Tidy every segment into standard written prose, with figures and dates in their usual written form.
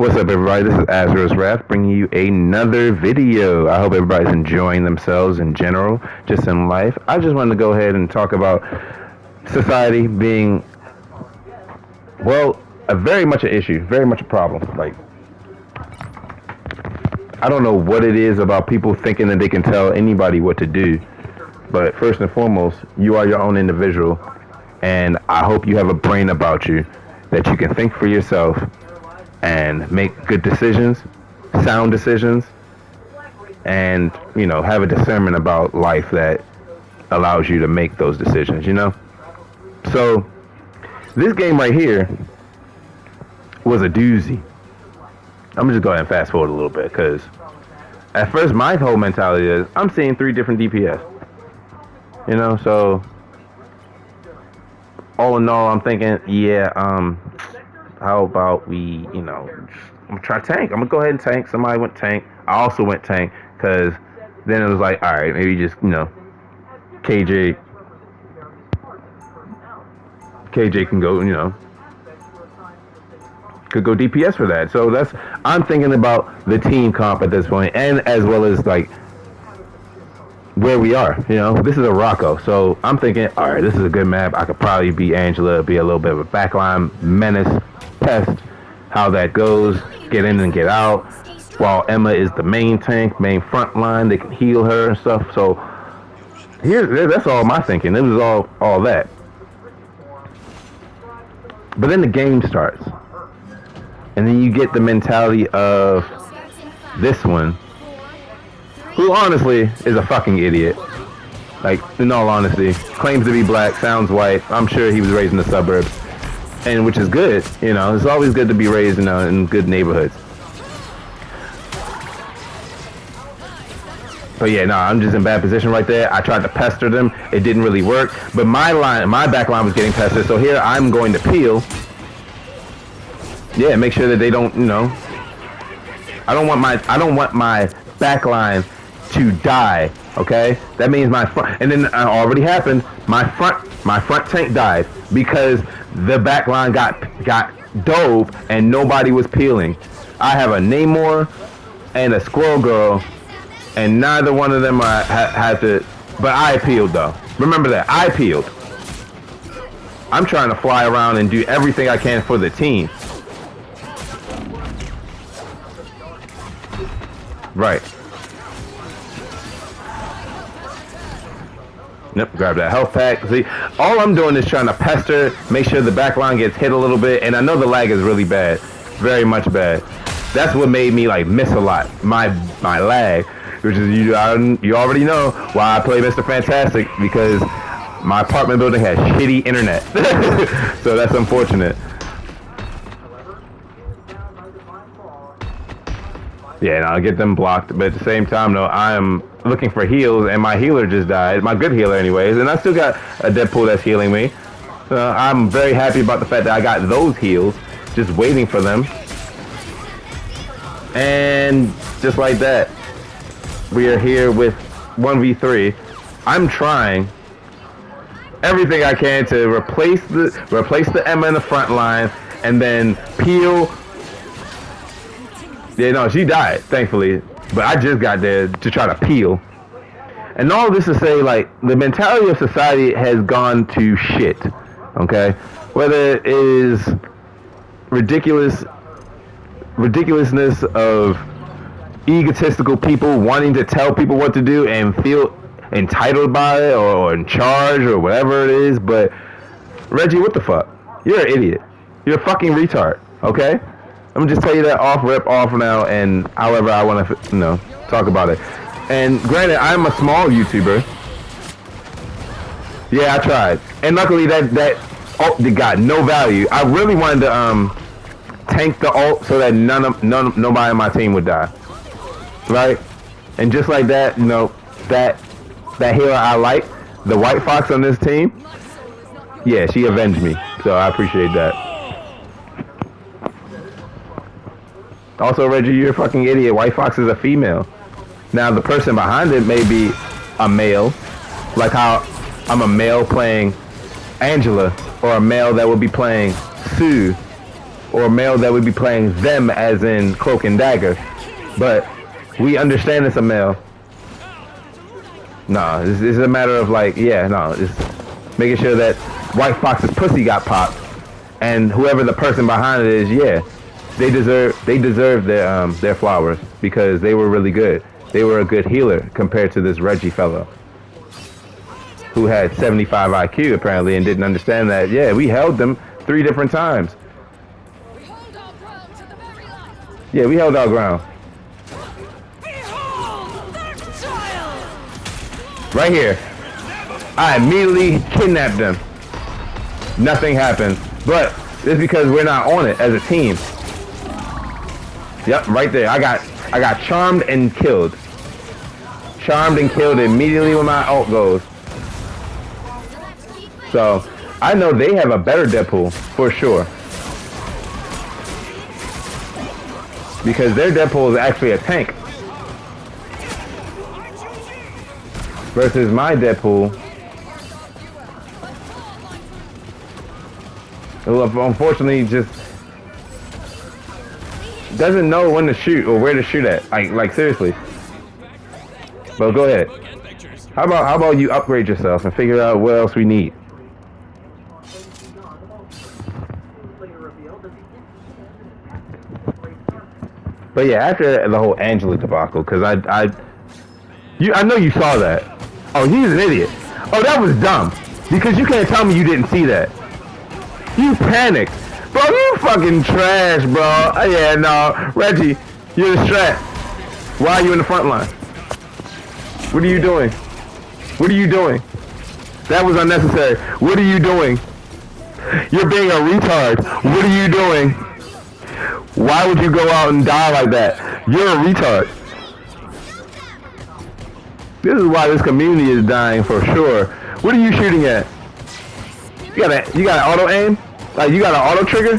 What's up, everybody? This is Azra's Wrath bringing you another video. I hope everybody's enjoying themselves in general, just in life. I just wanted to go ahead and talk about society being, well, a very much an issue, very much a problem. Like, I don't know what it is about people thinking that they can tell anybody what to do, but first and foremost, you are your own individual, and I hope you have a brain about you that you can think for yourself and make good decisions, sound decisions, and, you know, have a discernment about life that allows you to make those decisions, you know? So, this game right here was a doozy. I'm gonna just go ahead and fast forward a little bit, because at first my whole mentality is, I'm seeing 3 different DPS. You know, so all in all, I'm thinking, yeah, how about we, you know, I'm gonna try tank. I'm gonna go ahead and tank. Somebody went tank. I also went tank, because then it was like, all right, maybe just, you know, KJ can go, you know, could go DPS for that. So that's, I'm thinking about the team comp at this point, and as well as like where we are. You know, this is a Rocco, so I'm thinking, all right, this is a good map. I could probably be Angela, be a little bit of a backline menace, test how that goes, get in and get out, while Emma is the main tank, main front line. They can heal her and stuff. So that's all my thinking. It was all that. But then the game starts, and then you get the mentality of this one, who honestly is a fucking idiot. Like, in all honesty, claims to be black, sounds white. I'm sure he was raised in the suburbs, and which is good. You know, it's always good to be raised in good neighborhoods. But yeah, no, I'm just in bad position right there. I tried to pester them. It didn't really work. But my back line was getting pestered. So here I'm going to peel. Yeah, make sure that they don't, you know. I don't want my back line to die. Okay, that means my front, and then it already happened. My front tank died because the back line got dove and nobody was peeling. I have a Namor and a Squirrel Girl, and neither one of them had to. But I peeled though. Remember that I peeled. I'm trying to fly around and do everything I can for the team. Right. Yep, grab that health pack. See, all I'm doing is trying to pester, make sure the back line gets hit a little bit, and I know the lag is really bad, very much bad. That's what made me like miss a lot. My lag, which is you already know why I play Mr. Fantastic, because my apartment building has shitty internet. So that's unfortunate. Yeah, and I'll get them blocked, but at the same time, though, I am looking for heals, and my healer just died. My good healer, anyways, and I still got a Deadpool that's healing me. I'm very happy about the fact that I got those heals, just waiting for them. And just like that, we are here with 1v3. I'm trying everything I can to replace the Emma in the front line, and then peel. Yeah, no, she died, thankfully. But I just got there to try to peel. And all this to say, like, the mentality of society has gone to shit. Okay? Whether it is ridiculousness of egotistical people wanting to tell people what to do and feel entitled by it, or in charge, or whatever it is. But Reggie, what the fuck? You're an idiot. You're a fucking retard. Okay? I'm gonna just tell you that off now, and however I want to, you know, talk about it. And granted, I'm a small YouTuber. Yeah, I tried, and luckily that ult got no value. I really wanted to tank the ult so that nobody on my team would die, right? And just like that, you know, that hero I like, the White Fox on this team. Yeah, she avenged me, so I appreciate that. Also, Reggie, you're a fucking idiot. White Fox is a female. Now, the person behind it may be a male, like how I'm a male playing Angela, or a male that would be playing Sue, or a male that would be playing them as in Cloak and Dagger. But we understand it's a male. Nah, this is a matter of like, yeah, no, it's making sure that White Fox's pussy got popped, and whoever the person behind it is, yeah, they deserve their flowers because they were really good. They were a good healer compared to this Reggie fellow who had 75 IQ apparently and didn't understand that. Yeah, we held them 3 different times. Yeah, we held our ground. Right here. I immediately kidnapped them. Nothing happened. But it's because we're not on it as a team. Yep, right there. I got charmed and killed. Charmed and killed immediately when my ult goes. So, I know they have a better Deadpool, for sure. Because their Deadpool is actually a tank. Versus my Deadpool, who unfortunately just doesn't know when to shoot or where to shoot at. Like seriously. But go ahead. How about you upgrade yourself and figure out what else we need? But yeah, after the whole Angela debacle, because I know you saw that. Oh, he's an idiot. Oh, that was dumb. Because you can't tell me you didn't see that. You panicked. Bro, you fucking trash, bro. Yeah, no. Reggie, you're the strat. Why are you in the front line? What are you doing? What are you doing? That was unnecessary. What are you doing? You're being a retard. What are you doing? Why would you go out and die like that? You're a retard. This is why this community is dying for sure. What are you shooting at? You got an auto aim? Like you got an auto trigger?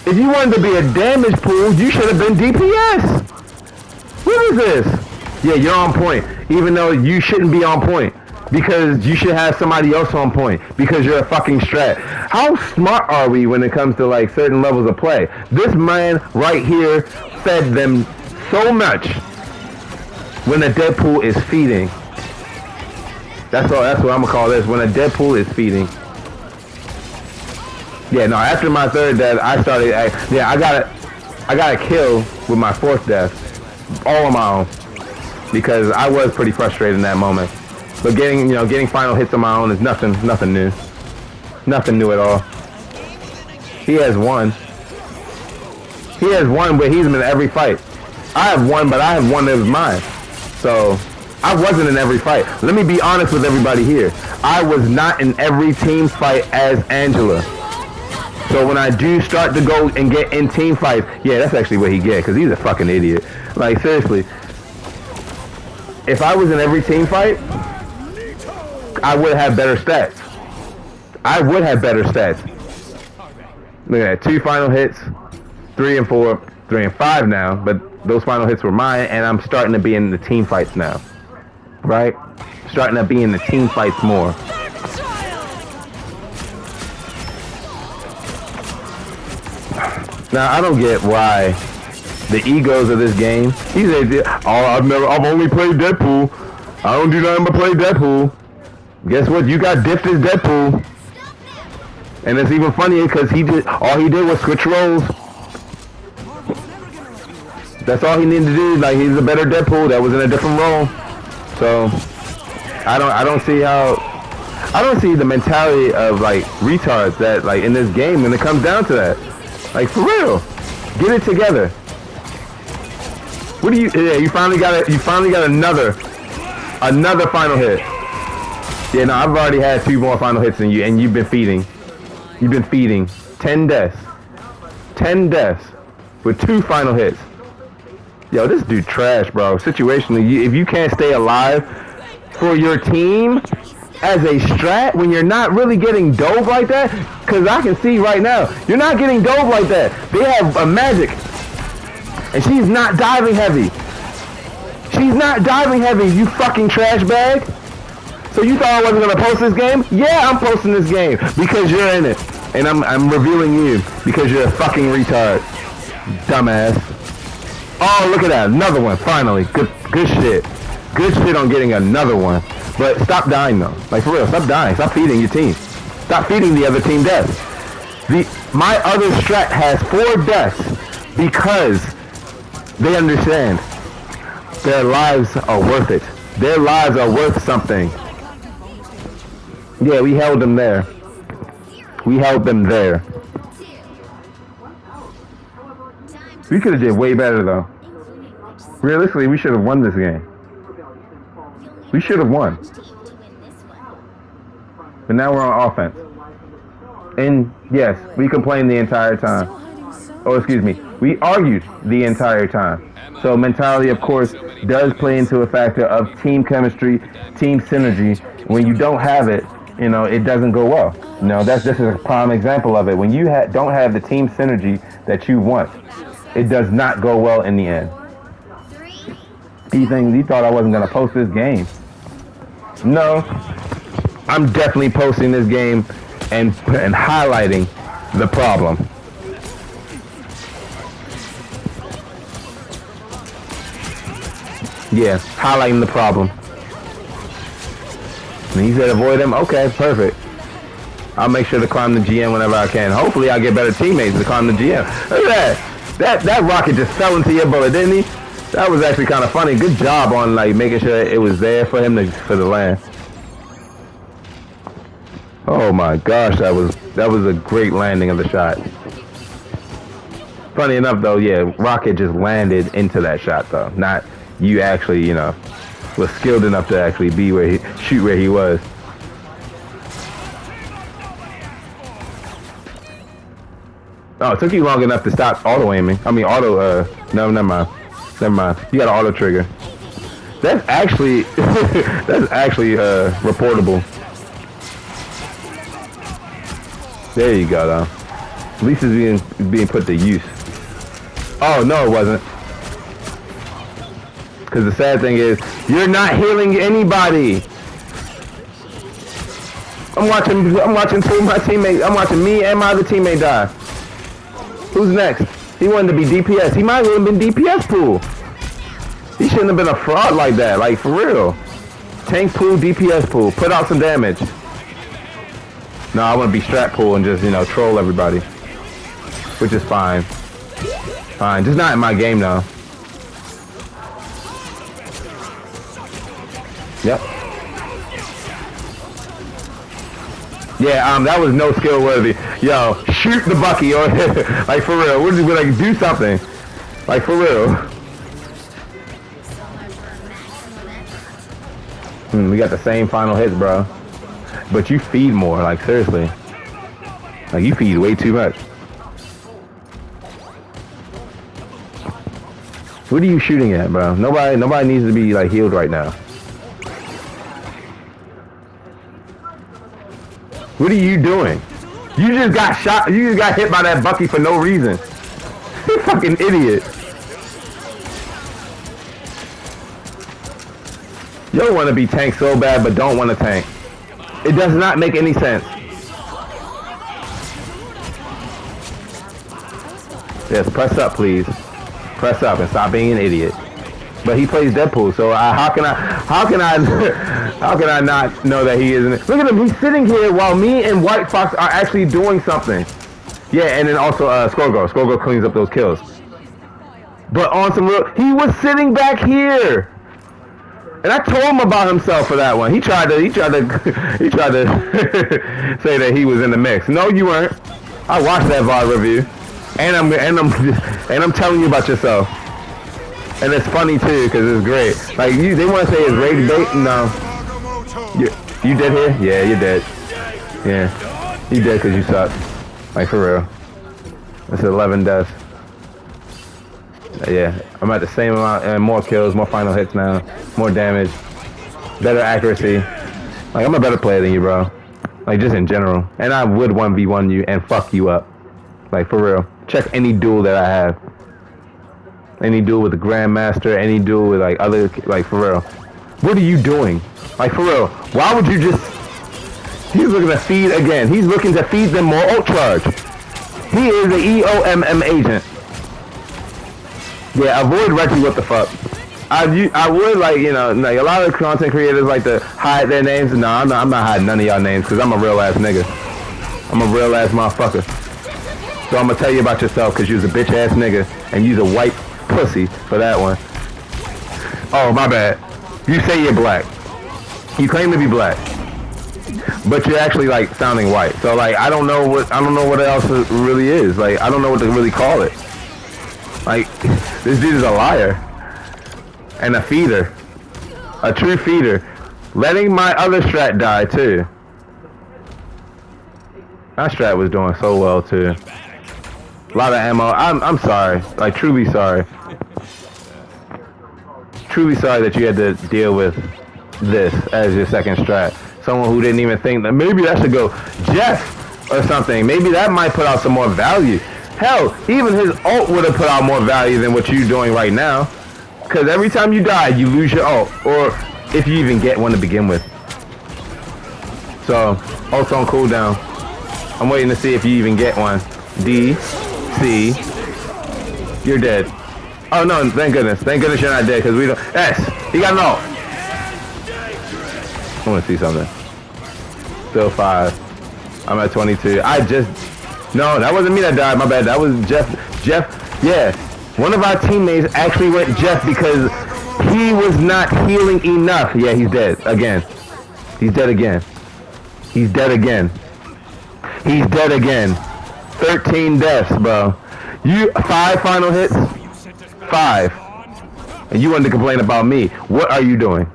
If you wanted to be a damage pool, you should have been DPS. What is this? Yeah, you're on point. Even though you shouldn't be on point. Because you should have somebody else on point. Because you're a fucking strat. How smart are we when it comes to like certain levels of play? This man right here fed them so much. When a Deadpool is feeding. That's what I'm gonna call this. When a Deadpool is feeding. Yeah, no, after my 3rd death, I started, I got a kill with my 4th death. All on my own. Because I was pretty frustrated in that moment. But getting final hits on my own is nothing new. Nothing new at all. He has won. He has won, but he's been in every fight. I have won, but I have won that was mine. So, I wasn't in every fight. Let me be honest with everybody here. I was not in every team fight as Angela. So when I do start to go and get in team fights, yeah, that's actually what he get, because he's a fucking idiot. Like, seriously. If I was in every team fight, I would have better stats. I would have better stats. Look at that, 2 final hits, 3 and 4, 3 and 5 now, but those final hits were mine, and I'm starting to be in the team fights now. Right? Starting to be in the team fights more. Now, I don't get why the egos of this game. He said, oh, I've only played Deadpool. I don't do nothing but play Deadpool. Guess what? You got diffed as Deadpool. And it's even funnier because all he did was switch roles. That's all he needed to do. Like, he's a better Deadpool that was in a different role. So I don't see the mentality of like retards that like in this game when it comes down to that. Like for real. Get it together. What do you finally got another final hit. Yeah, no, I've already had 2 more final hits than you, and you've been feeding. You've been feeding 10 deaths. 10 deaths with 2 final hits. Yo, this dude trash, bro. Situationally, if you can't stay alive for your team as a strat when you're not really getting dove like that, because I can see right now, you're not getting dove like that. They have a magic, and she's not diving heavy. She's not diving heavy, you fucking trash bag. So you thought I wasn't going to post this game? Yeah, I'm posting this game because you're in it. And I'm reviewing you because you're a fucking retard. Dumbass. Oh, look at that. Another one. Finally. Good shit. Good shit on getting another one. But stop dying, though. Like, for real. Stop dying. Stop feeding your team. Stop feeding the other team deaths. My other strat has 4 deaths because they understand their lives are worth it. Their lives are worth something. Yeah, we held them there. We held them there. We could have did way better, though. Realistically, we should have won this game. We should have won. But now we're on offense. And yes, we complained the entire time. Oh, excuse me. We argued the entire time. So mentality, of course, does play into a factor of team chemistry, team synergy. When you don't have it, you know, it doesn't go well. You know, this is a prime example of it. When you don't have the team synergy that you want, it does not go well in the end. He thought I wasn't going to post this game. No, I'm definitely posting this game and highlighting the problem. Yeah, highlighting the problem. And he said avoid him. Okay, perfect. I'll make sure to climb the GM whenever I can. Hopefully I'll get better teammates to climb the GM. Look at that. That rocket just fell into your bullet, didn't he? That was actually kind of funny. Good job on like making sure it was there for him for the land. Oh my gosh, that was a great landing of the shot. Funny enough though, yeah, rocket just landed into that shot though. Not you actually, you know, was skilled enough to actually be shoot where he was. Oh, it took you long enough to stop auto aiming. I mean no, never mind. Never mind. You got an auto trigger. That's actually reportable. There you go though. At least it's being put to use. Oh no, it wasn't. Because the sad thing is, you're not healing anybody. I'm watching two of my teammates. I'm watching me and my other teammate die. Who's next? He wanted to be DPS. He might have been DPS pool. He shouldn't have been a fraud like that. Like, for real. Tank pool, DPS pool. Put out some damage. No, I want to be strat pool and just, you know, troll everybody. Which is fine. Fine. Just not in my game, though. Yep. Yeah, that was no skill worthy. Yo, shoot the Bucky or like for real. We're like do something. Like for real. We got the same final hits, bro. But you feed more, like seriously. Like you feed way too much. What are you shooting at, bro? Nobody needs to be like healed right now. What are you doing? You just got shot. You just got hit by that Bucky for no reason. You fucking idiot. You want to be tanked so bad, but don't want to tank. It does not make any sense. Yes, press up, please. Press up and stop being an idiot. But he plays Deadpool, so how can I not know that he isn't? Look at him, he's sitting here while me and White Fox are actually doing something. Yeah, and then also Skorgo cleans up those kills. But on some real, he was sitting back here, and I told him about himself for that one. He tried to say that he was in the mix. No, you weren't. I watched that VOD review, and I'm telling you about yourself. And it's funny too, because it's great. Like they want to say it's rage bait. No, you dead here? Yeah, you're dead. Yeah, you dead because you suck. Like for real. It's 11 deaths. Yeah, I'm at the same amount and more kills, more final hits now, more damage, better accuracy. Like I'm a better player than you, bro. Like just in general. And I would 1v1 you and fuck you up. Like for real. Check any duel that I have. Any duel with the Grandmaster, any duel with like other, like for real. What are you doing? Like for real, why would you just, He's looking to feed again. He's looking to feed them more ult charge. He is an EOMM agent. Yeah, avoid Reggie, what the fuck. I would like, you know, like a lot of content creators like to hide their names. No, I'm not hiding none of y'all names because I'm a real ass nigga. I'm a real ass motherfucker. So I'm gonna tell you about yourself because you's a bitch ass nigga and you's a white pussy for that one. Oh, my bad. You say you're black. You claim to be black. But you're actually like sounding white. So like I don't know what else it really is. Like I don't know what to really call it. Like this dude is a liar. And a feeder. A true feeder. Letting my other strat die too. My strat was doing so well too. A lot of ammo. I'm sorry. Like truly sorry. Truly sorry that you had to deal with this as your second strat. Someone who didn't even think that maybe I should go Jeff or something. Maybe that might put out some more value. Hell, even his ult would have put out more value than what you're doing right now. Because every time you die, you lose your ult. Or if you even get one to begin with. So, ult's on cooldown. I'm waiting to see if you even get one. D, C, you're dead. Oh no, thank goodness. Thank goodness you're not dead because we don't. S, he got an ult. I want to see something. Still 5. I'm at 22. No, that wasn't me that died. My bad. That was Jeff. Yeah. One of our teammates actually went Jeff because he was not healing enough. Yeah, he's dead again. He's dead again. He's dead again. He's dead again. 13 deaths, bro. 5 final hits? 5. And you wanted to complain about me. What are you doing?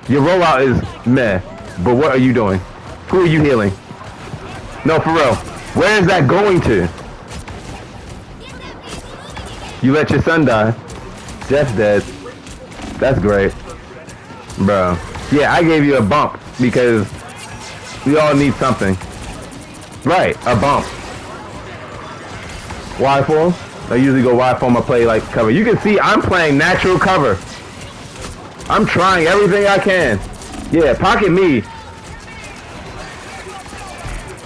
Your rollout is meh, but what are you doing? Who are you healing? No, for real. Where is that going to? You let your son die. Jeff's dead. That's great. Bro. Yeah, I gave you a bump because we all need something. Right, a bump. Y form? I usually go Y form or play like cover. You can see I'm playing natural cover. I'm trying everything I can. Yeah, pocket me.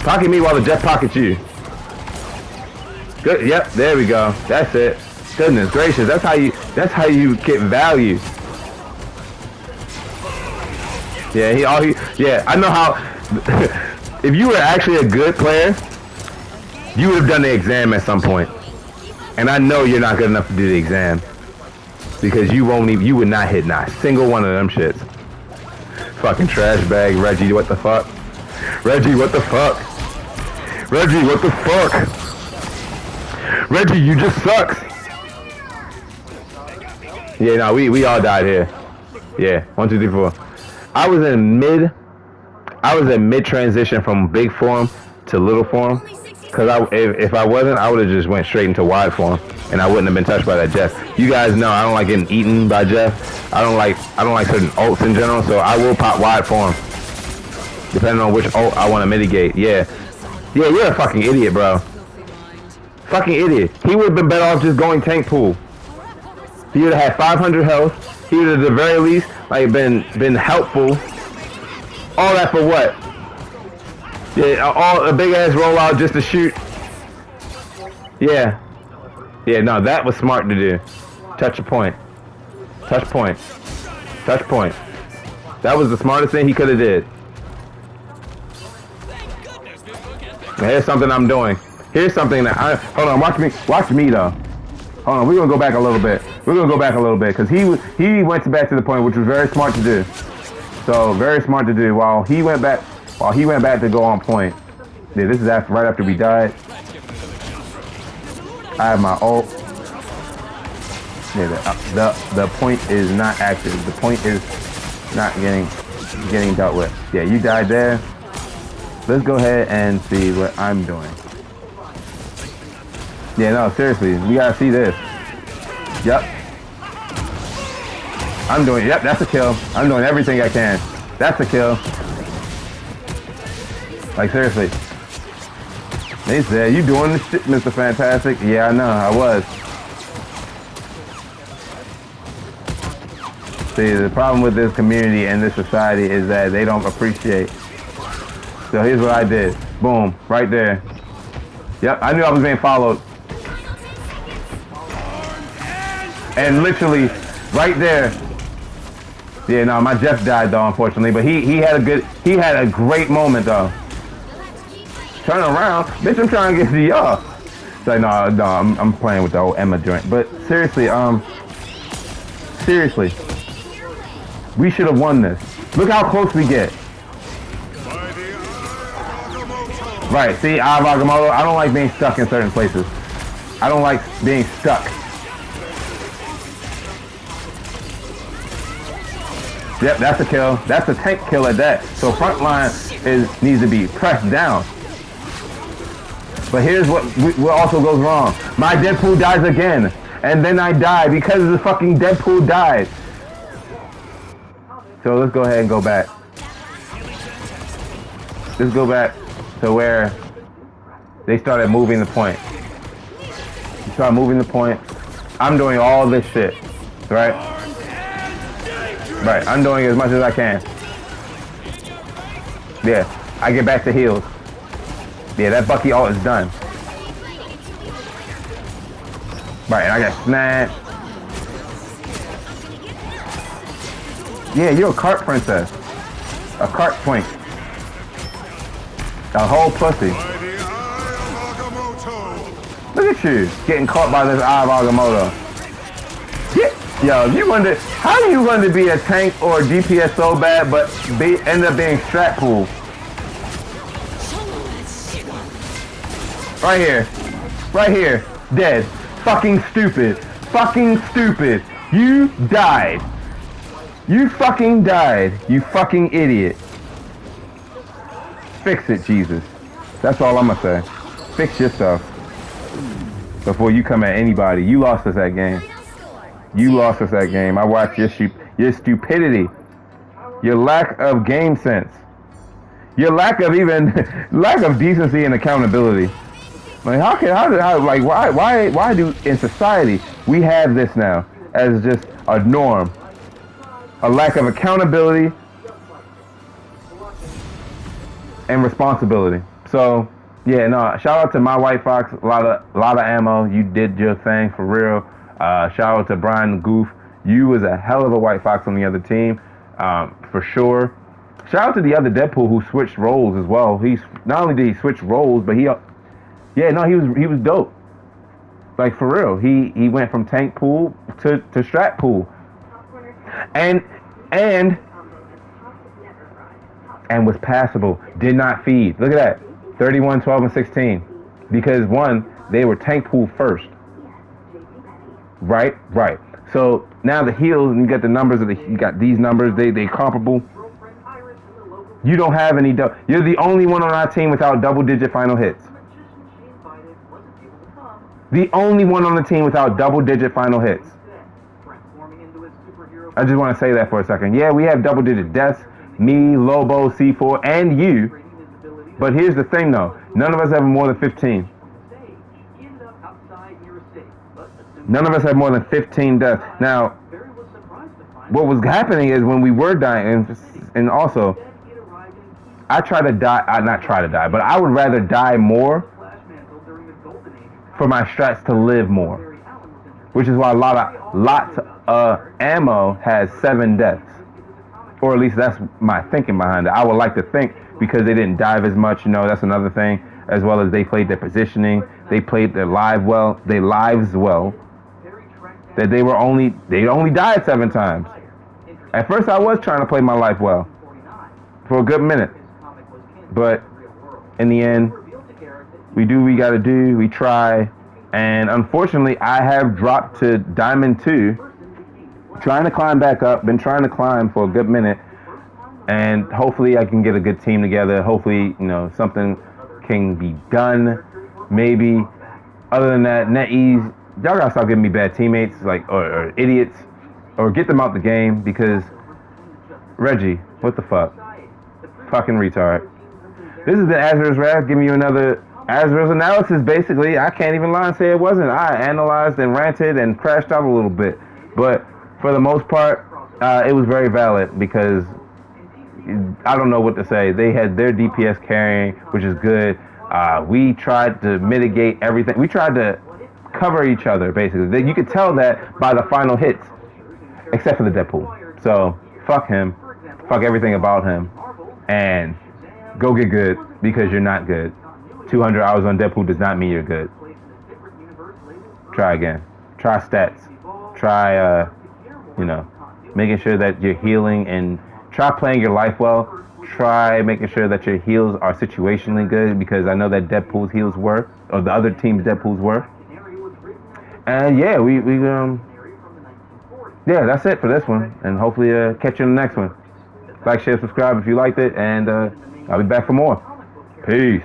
Pocket me while the Jeff pockets you. Good. Yep, there we go. That's it. Goodness gracious, that's how you get value. Yeah, I know how. If you were actually a good player, you would have done the exam at some point. And I know you're not good enough to do the exam because you would not hit not a single one of them shits. Fucking trash bag, Reggie. What the fuck? Reggie, what the fuck? Reggie, what the fuck? Reggie, you just sucks. Yeah, no, we all died here. Yeah, 1, 2, 3, 4. I was in mid transition from big form to little form. Cause if I wasn't, I would have just went straight into wide form, and I wouldn't have been touched by that Jeff. You guys know I don't like getting eaten by Jeff. I don't like certain ults in general, so I will pop wide form, depending on which ult I want to mitigate. Yeah, you're a fucking idiot, bro. Fucking idiot. He would have been better off just going tank pool. He would have had 500 health. He would have, at the very least, like been helpful. All that for what? Yeah, all a big ass rollout just to shoot. Yeah, no, that was smart to do. Touch a point. Touch point. Touch point. That was the smartest thing he could have did. Now here's something I'm doing. Here's something that hold on, watch me though. Hold on, we're gonna go back a little bit. Because he went back to the point, which was very smart to do. So very smart to do. While he went back to go on point. Yeah, this is right after we died. I have my ult. Yeah, the point is not active. The point is not getting dealt with. Yeah, you died there. Let's go ahead and see what I'm doing. Yeah, no, seriously, we gotta see this. Yep. Yep, that's a kill. I'm doing everything I can. That's a kill. Like, seriously. They said, you doing this shit, Mr. Fantastic? Yeah, I know, I was. See, the problem with this community and this society is that they don't appreciate So here's what I did. Boom, right there. Yep, I knew I was being followed. And literally, right there. Yeah, no, my Jeff died though, unfortunately. But he had a great moment though. Turn around, bitch! I'm trying to get to y'all. It's like, no, I'm playing with the old Emma joint. But seriously, we should have won this. Look how close we get. Right, see, Eye of Agamotto, I don't like being stuck in certain places. I don't like being stuck. Yep, that's a kill. That's a tank kill at that. So front line needs to be pressed down. But here's what also goes wrong. My Deadpool dies again. And then I die because the fucking Deadpool died. So let's go ahead and go back. Let's go back to where they started moving the point. You start moving the point. I'm doing all this shit, right? Right, I'm doing as much as I can. Yeah, I get back to heals. Yeah, that Bucky ult is done. Right, and I got snatched. Yeah, you're a cart princess. A cart twink. A whole pussy. Look at you, getting caught by this Eye of Agamotto. Yo, you wonder how you want to be a tank or a DPS so bad, but end up being strat pool. Right here, dead. Fucking stupid. Fucking stupid. You died. You fucking died. You fucking idiot. Fix it, Jesus. That's all I'm gonna say. Fix yourself before you come at anybody. You lost us that game. You lost us that game. I watched your stupidity, your lack of game sense, your lack of decency and accountability. Like why do in society we have this now as just a norm? A lack of accountability and responsibility. So yeah, no. Shout out to my White Fox. A lot of ammo. You did your thing for real. Shout out to Brian the Goof. You was a hell of a White Fox on the other team, for sure. Shout out to the other Deadpool who switched roles as well. He's not only did he switch roles, but he was dope. Like for real, he went from tank pool to strat pool, and was passable. Did not feed. Look at that, 31, 12, and 16, because one, they were tank pool first. Right. So now the heals, and you got the numbers you got these numbers. They comparable. You don't have any. You're the only one on our team without double-digit final hits. The only one on the team without double-digit final hits. I just want to say that for a second. Yeah, we have double-digit deaths. Me, Lobo, C4, and you. But here's the thing, though. None of us have more than 15. None of us have more than 15 deaths. Now, what was happening is when we were dying, and also, I try to die, not try to die, but I would rather die more for my strats to live more. Which is why lots of ammo has 7 deaths. Or at least that's my thinking behind it. I would like to think because they didn't dive as much, that's another thing, as well as they played their positioning, they played their lives well, that they only died 7 times. At first I was trying to play my life well for a good minute, but in the end we do what we gotta do, we try, and unfortunately I have dropped to Diamond 2, trying to climb back up, been trying to climb for a good minute, and hopefully I can get a good team together, hopefully, something can be done, maybe. Other than that, NetEase, y'all gotta stop giving me bad teammates, or idiots, or get them out the game, because Reggie, what the fuck? Fucking retard. This is the Azrael's Wrath, giving you another Azrael's analysis, basically. I can't even lie and say it wasn't. I analyzed and ranted and crashed out a little bit, but for the most part, it was very valid, because I don't know what to say. They had their DPS carrying, which is good. We tried to mitigate everything. We tried to cover each other, basically. You could tell that by the final hits, except for the Deadpool. So, fuck him. Fuck everything about him. And go get good because you're not good. 200 hours on Deadpool does not mean you're good. Try again. Try stats. Try, making sure that you're healing and try playing your life well. Try making sure that your heals are situationally good because I know that Deadpool's heals were, or the other team's Deadpool's were. And yeah, yeah, that's it for this one. And hopefully catch you in the next one. Like, share, subscribe if you liked it, and I'll be back for more. Peace.